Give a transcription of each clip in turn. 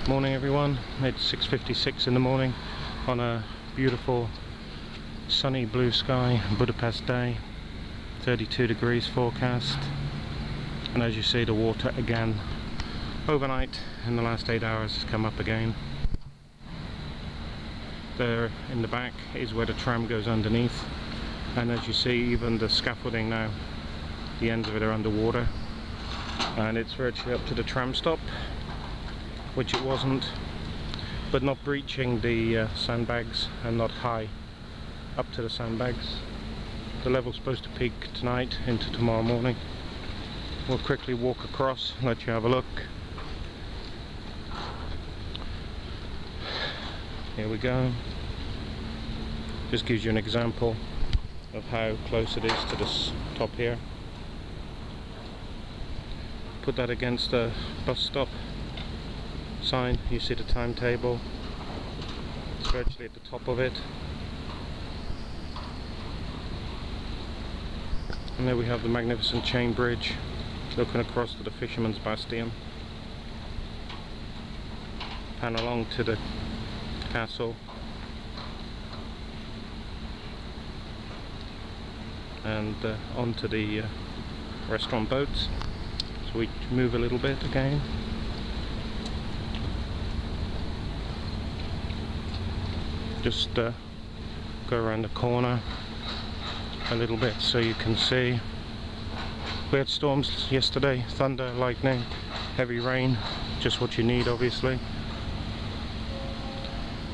Morning everyone, it's 6:56 in the morning on a beautiful sunny blue sky Budapest day, 32 degrees forecast, and as you see the water again overnight in the last 8 hours has come up again. There in the back is where the tram goes underneath, and as you see even the scaffolding now, the ends of it are underwater, and it's virtually up to the tram stop, which it wasn't, but not breaching the sandbags and not high up to the sandbags. The level's supposed to peak tonight into tomorrow morning. We'll quickly walk across, let you have a look. Here we go. Just gives you an example of how close it is to this top here. Put that against the bus stop sign, you see the timetable, it's virtually at the top of it, and there we have the magnificent chain bridge looking across to the Fisherman's Bastion. Pan along to the castle and onto the restaurant boats. So we move a little bit again. Just go around the corner a little bit so you can see. We had storms yesterday, thunder, lightning, heavy rain, just what you need obviously.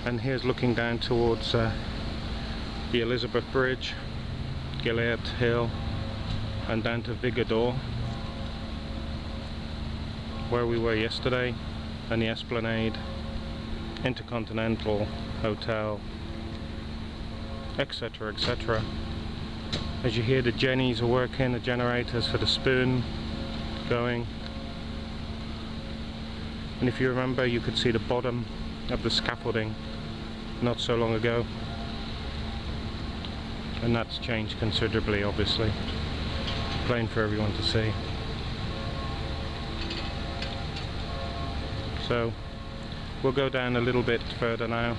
And here's looking down towards the Elizabeth Bridge, Gilead Hill, and down to Vigador, where we were yesterday, and the Esplanade, Intercontinental Hotel, etc, etc. As you hear, the jennies are working, the generators for the spoon going, and if you remember, you could see the bottom of the scaffolding not so long ago, and that's changed considerably obviously. Plain for everyone to see. So we'll go down a little bit further now,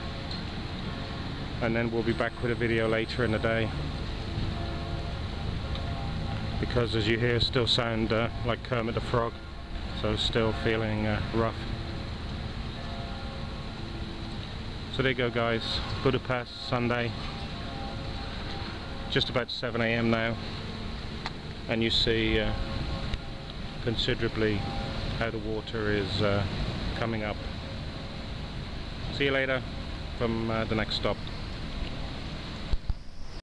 and then we'll be back with a video later in the day, because as you hear, still sound like Kermit the Frog, so still feeling rough. So there you go guys, Budapest, Sunday, just about 7 AM now, and you see considerably how the water is coming up. See you later from the next stop.